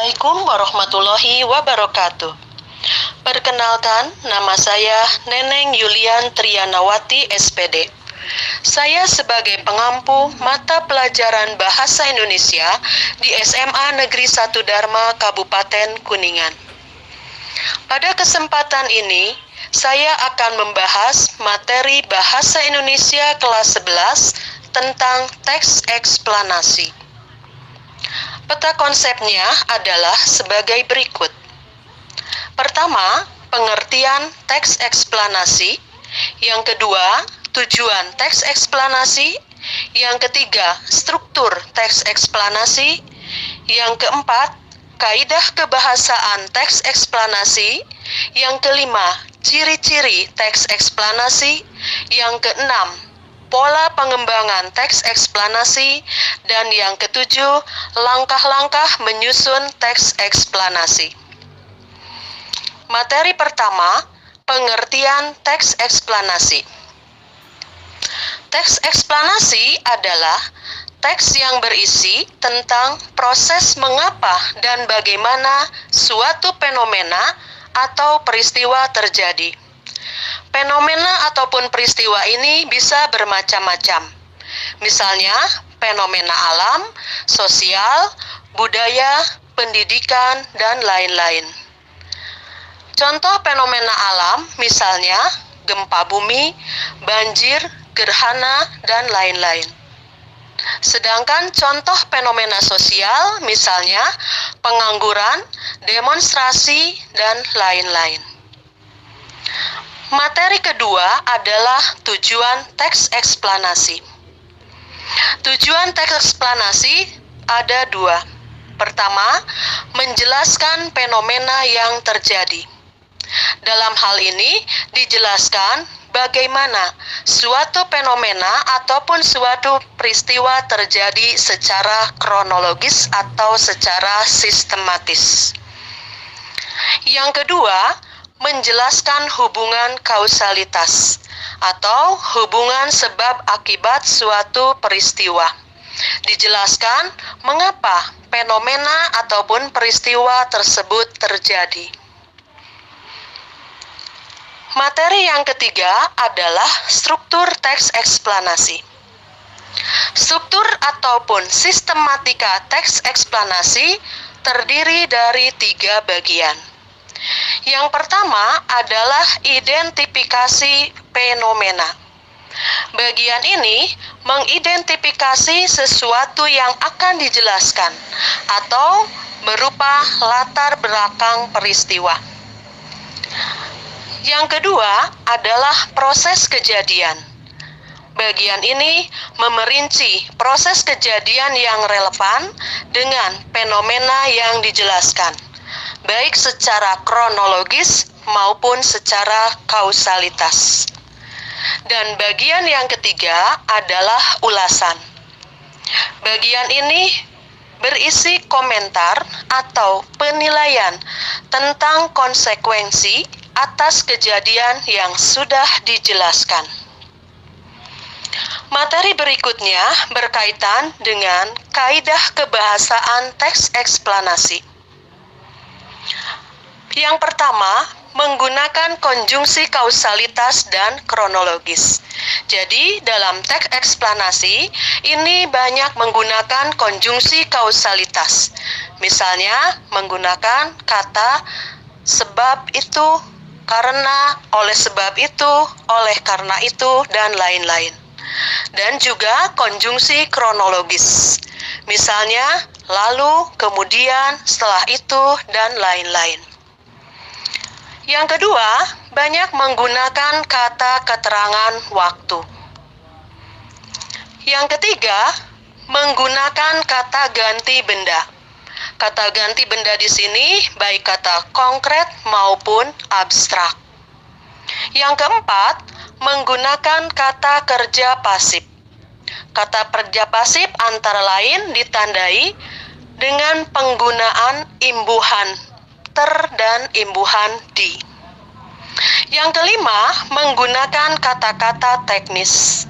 Assalamualaikum warahmatullahi wabarakatuh. Perkenalkan, nama saya Neneng Yulian Trianawati SPD. Saya sebagai pengampu mata pelajaran Bahasa Indonesia di SMA Negeri 1 Dharma Kabupaten Kuningan. Pada kesempatan ini, saya akan membahas materi Bahasa Indonesia kelas 11 tentang teks eksplanasi. Peta konsepnya adalah sebagai berikut. Pertama, pengertian teks eksplanasi. Yang kedua, tujuan teks eksplanasi. Yang ketiga, struktur teks eksplanasi. Yang keempat, kaidah kebahasaan teks eksplanasi. Yang kelima, ciri-ciri teks eksplanasi. Yang keenam, pola pengembangan teks eksplanasi, dan yang ketujuh, langkah-langkah menyusun teks eksplanasi. Materi pertama, pengertian teks eksplanasi. Teks eksplanasi adalah teks yang berisi tentang proses mengapa dan bagaimana suatu fenomena atau peristiwa terjadi. Fenomena ataupun peristiwa ini bisa bermacam-macam. Misalnya, fenomena alam, sosial, budaya, pendidikan, dan lain-lain. Contoh fenomena alam, misalnya gempa bumi, banjir, gerhana, dan lain-lain. Sedangkan contoh fenomena sosial, misalnya pengangguran, demonstrasi, dan lain-lain. Materi kedua adalah tujuan teks eksplanasi. Tujuan teks eksplanasi ada dua. Pertama, menjelaskan fenomena yang terjadi. Dalam hal ini dijelaskan bagaimana suatu fenomena ataupun suatu peristiwa terjadi secara kronologis atau secara sistematis. Yang kedua, menjelaskan hubungan kausalitas atau hubungan sebab akibat suatu peristiwa. Dijelaskan mengapa fenomena ataupun peristiwa tersebut terjadi. Materi yang ketiga adalah struktur teks eksplanasi. Struktur ataupun sistematika teks eksplanasi terdiri dari 3 bagian. Yang pertama adalah identifikasi fenomena. Bagian ini mengidentifikasi sesuatu yang akan dijelaskan atau berupa latar belakang peristiwa. Yang kedua adalah proses kejadian. Bagian ini memerinci proses kejadian yang relevan dengan fenomena yang dijelaskan, baik secara kronologis maupun secara kausalitas. Dan bagian yang ketiga adalah ulasan. Bagian ini berisi komentar atau penilaian tentang konsekuensi atas kejadian yang sudah dijelaskan. Materi berikutnya berkaitan dengan kaidah kebahasaan teks eksplanasi. Yang pertama, menggunakan konjungsi kausalitas dan kronologis. Jadi, dalam teks eksplanasi, ini banyak menggunakan konjungsi kausalitas. Misalnya, menggunakan kata sebab itu, karena, oleh sebab itu, oleh karena itu, dan lain-lain. Dan juga konjungsi kronologis. Misalnya, lalu, kemudian, setelah itu, dan lain-lain. Yang kedua, banyak menggunakan kata keterangan waktu. Yang ketiga, menggunakan kata ganti benda. Kata ganti benda di sini baik kata konkret maupun abstrak. Yang keempat, menggunakan kata kerja pasif. Kata kerja pasif antara lain ditandai dengan penggunaan imbuhan ter dan imbuhan di. Yang kelima, menggunakan kata-kata teknis.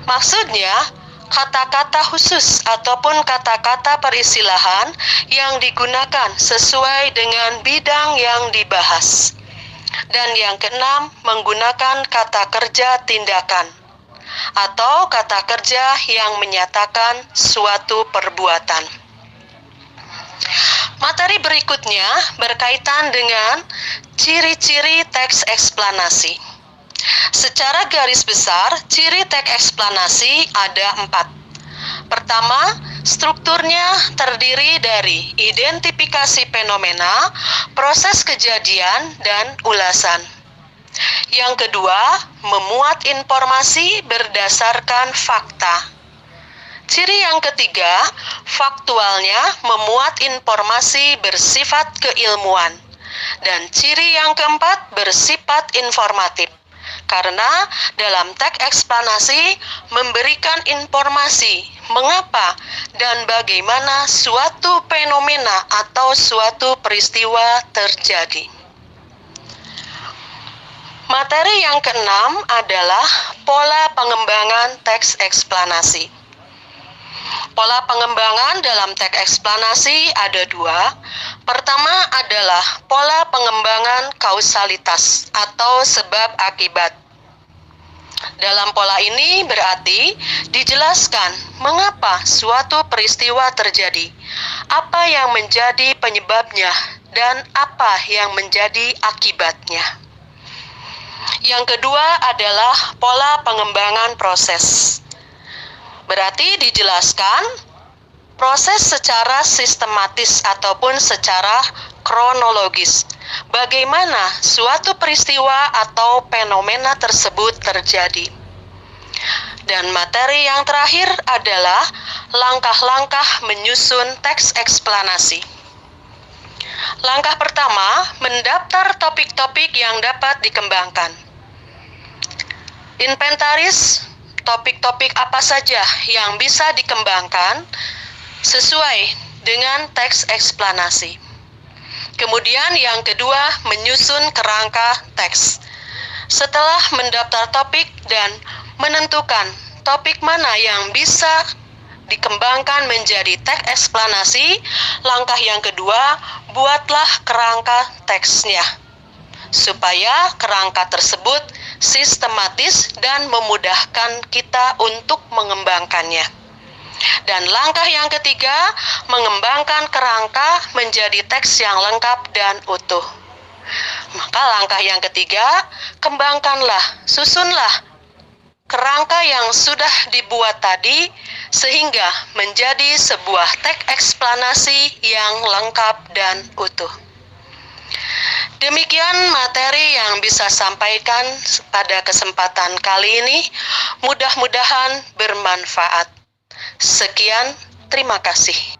Maksudnya, kata-kata khusus ataupun kata-kata peristilahan yang digunakan sesuai dengan bidang yang dibahas. Dan yang keenam, menggunakan kata kerja tindakan atau kata kerja yang menyatakan suatu perbuatan. Materi berikutnya berkaitan dengan ciri-ciri teks eksplanasi. Secara garis besar, ciri teks eksplanasi ada 4. Pertama, strukturnya terdiri dari identifikasi fenomena, proses kejadian, dan ulasan. Yang kedua, memuat informasi berdasarkan fakta. Ciri yang ketiga, faktualnya memuat informasi bersifat keilmuan. Dan ciri yang keempat, bersifat informatif. Karena dalam teks eksplanasi memberikan informasi mengapa dan bagaimana suatu fenomena atau suatu peristiwa terjadi. Materi yang keenam adalah pola pengembangan teks eksplanasi. Pola pengembangan dalam teks eksplanasi ada 2. Pertama adalah pola pengembangan kausalitas atau sebab akibat. Dalam pola ini berarti dijelaskan mengapa suatu peristiwa terjadi, apa yang menjadi penyebabnya, dan apa yang menjadi akibatnya. Yang kedua adalah pola pengembangan proses. Berarti dijelaskan proses secara sistematis ataupun secara kronologis. Bagaimana suatu peristiwa atau fenomena tersebut terjadi. Dan materi yang terakhir adalah langkah-langkah menyusun teks eksplanasi. Langkah pertama, mendaftar topik-topik yang dapat dikembangkan. Inventaris topik-topik apa saja yang bisa dikembangkan sesuai dengan teks eksplanasi. Kemudian yang kedua, menyusun kerangka teks. Setelah mendaftar topik dan menentukan topik mana yang bisa dikembangkan menjadi teks eksplanasi, langkah yang kedua, buatlah kerangka teksnya, supaya kerangka tersebut sistematis dan memudahkan kita untuk mengembangkannya. Dan langkah yang ketiga, mengembangkan kerangka menjadi teks yang lengkap dan utuh. Maka langkah yang ketiga, kembangkanlah, susunlah kerangka yang sudah dibuat tadi sehingga menjadi sebuah teks eksplanasi yang lengkap dan utuh. Demikian materi yang bisa sampaikan pada kesempatan kali ini. Mudah-mudahan bermanfaat. Sekian, terima kasih.